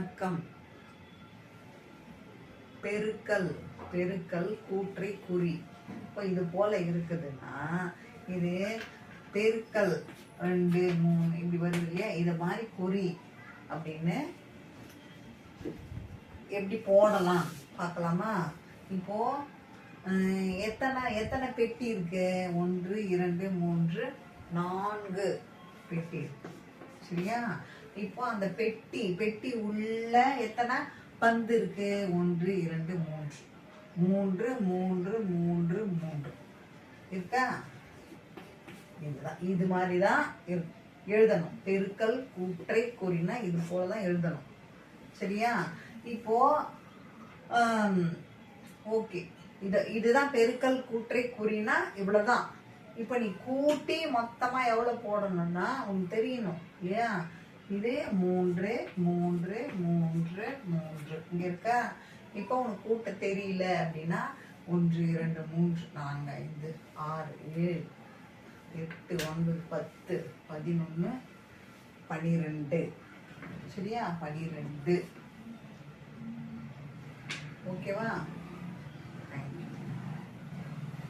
பெருக்கம், பெருக்கல், பெருக்கல் கூற்றை குறி. இப்போ இது போல இருக்குதுன்னா இது பெருக்கல் 2 3 இப்படி வருது இல்லையா, இது மாதிரி குறி அப்படின்னு எப்படி போடலாம் பார்க்கலாமா? இப்போ எத்தனை எத்தனை பெட்டி இருக்கு? 1 2 3 4 பெட்டி இருக்கு, சரியா? இப்போ அந்த பெட்டி பெட்டி உள்ள எத்தனை பந்து இருக்கு? 1 2 3 3 3 3 3 இருக்கா? இதுதான், இது மாதிரி தான் எழுதணும். பெருக்கல் கூற்றை குறினா இது போல தான் எழுதணும், சரியா? இப்போ ஓகே, இதுதான் பெருக்கல் கூற்றை குறினா இவ்வளவுதான். இப்போ நீ கூட்டி மொத்தமா எவ்வளவு போடணும்னா உனக்கு தெரியணும் இல்லையா? இது 3 3 3 3 இங்க இருக்கா? இப்போ உனக்கு கூட்ட தெரியல அப்படின்னா 1 2 3 4 5 6 7 8 9 10 11 12, சரியா? 12